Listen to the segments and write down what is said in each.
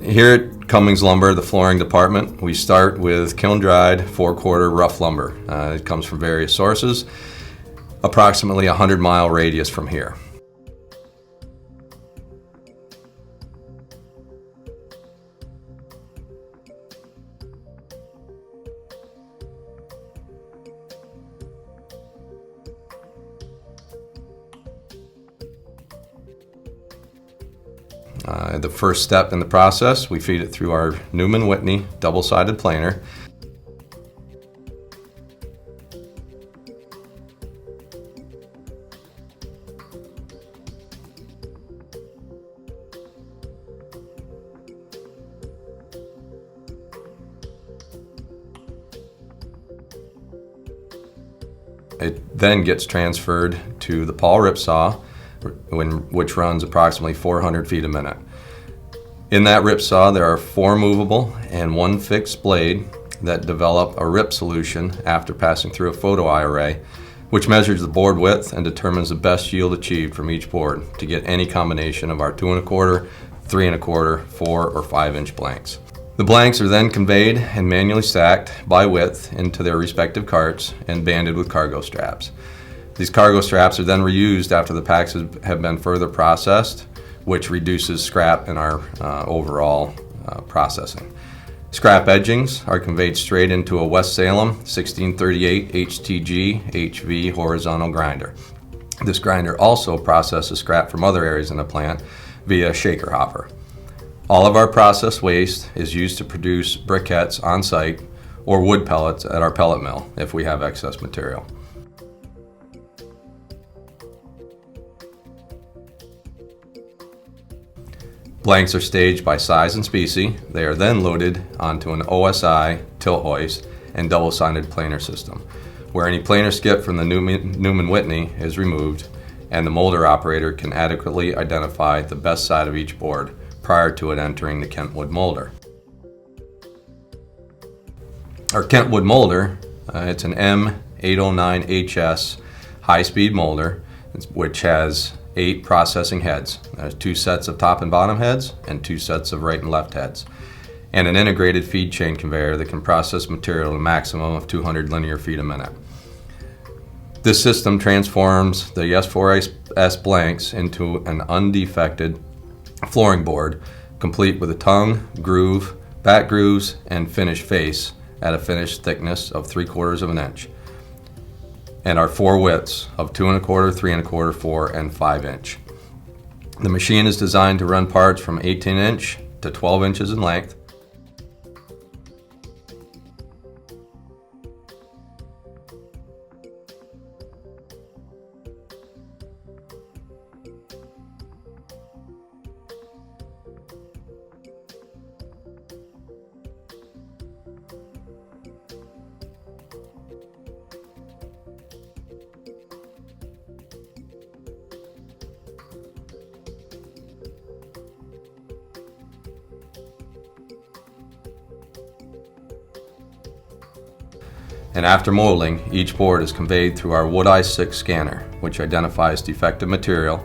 Here at Cummings Lumber, the flooring department, we start with kiln-dried 4-quarter rough lumber. It comes from various sources, approximately a 100-mile radius from here. The first step in the process, we feed it through our Newman Whitney double-sided planer. It then gets transferred to the Paul ripsaw, which runs approximately 400 feet a minute. In that ripsaw, there are 4 movable and 1 fixed blade that develop a rip solution after passing through a photo eye array, which measures the board width and determines the best yield achieved from each board to get any combination of our 2 1/4, 3 1/4, 4, or 5-inch blanks. The blanks are then conveyed and manually stacked by width into their respective carts and banded with cargo straps. These cargo straps are then reused after the packs have been further processed, which reduces scrap in our overall processing. Scrap edgings are conveyed straight into a West Salem 1638 HTG HV horizontal grinder. This grinder also processes scrap from other areas in the plant via a shaker hopper. All of our processed waste is used to produce briquettes on site or wood pellets at our pellet mill if we have excess material. Blanks are staged by size and species. They are then loaded onto an OSI tilt hoist and double-sided planer system, where any planer skip from the Newman Whitney is removed and the molder operator can adequately identify the best side of each board prior to it entering the Kentwood molder. Our Kentwood molder, it's an M809HS high-speed molder, which has 8 processing heads. There's 2 sets of top and bottom heads and 2 sets of right and left heads, and an integrated feed chain conveyor that can process material at a maximum of 200 linear feet a minute. This system transforms the S4S blanks into an undefected flooring board, complete with a tongue, groove, back grooves, and finish face at a finished thickness of 3/4 of an inch, and our 4 widths of 2 1/4, 3 1/4, 4, and 5 inch. The machine is designed to run parts from 18 inch to 12 inches in length. And after molding, each board is conveyed through our Wood Eye 6 scanner, which identifies defective material,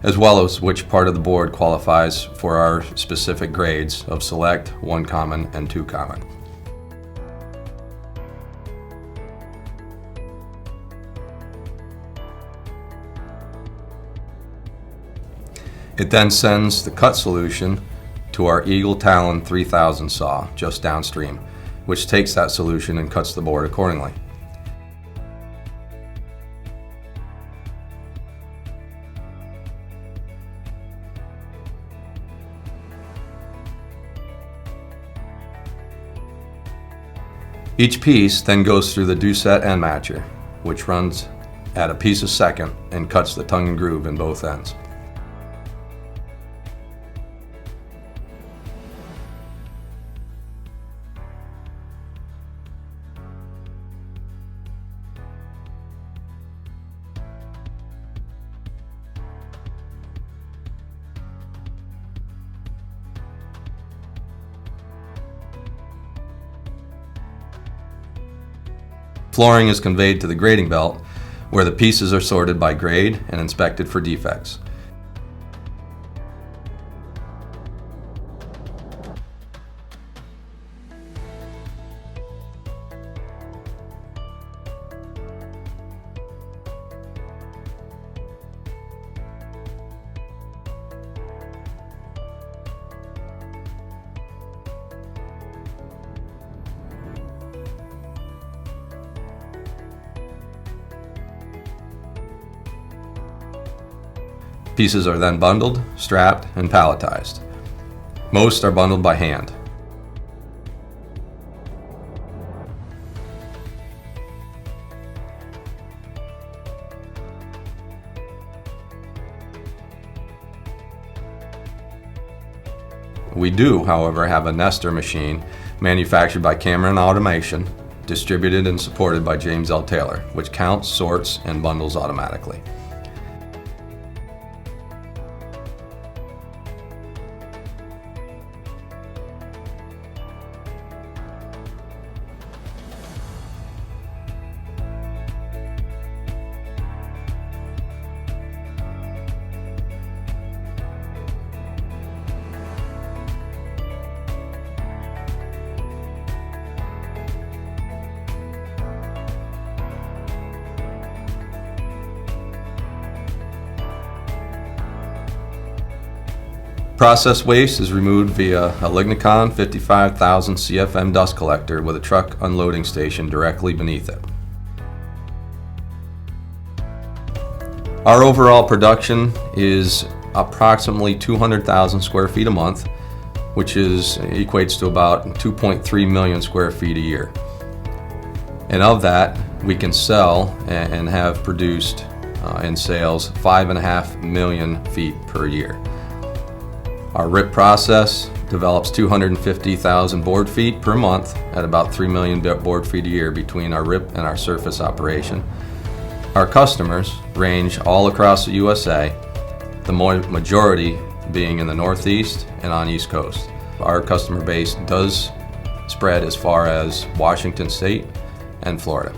as well as which part of the board qualifies for our specific grades of Select, 1 Common, and 2 Common. It then sends the cut solution to our Eagle Talon 3000 saw just downstream, which takes that solution and cuts the board accordingly. Each piece then goes through the Doucette end matcher, which runs at a piece a second and cuts the tongue and groove in both ends. Flooring is conveyed to the grading belt, where the pieces are sorted by grade and inspected for defects. Pieces are then bundled, strapped, and palletized. Most are bundled by hand. We do, however, have a nester machine manufactured by Cameron Automation, distributed and supported by James L. Taylor, which counts, sorts, and bundles automatically. Process waste is removed via a Lignicon 55,000 CFM dust collector with a truck unloading station directly beneath it. Our overall production is approximately 200,000 square feet a month, which equates to about 2.3 million square feet a year. And of that, we can sell and have produced in sales 5.5 million feet per year. Our RIP process develops 250,000 board feet per month at about 3 million board feet a year between our RIP and our surface operation. Our customers range all across the USA, the majority being in the Northeast and on East Coast. Our customer base does spread as far as Washington State and Florida.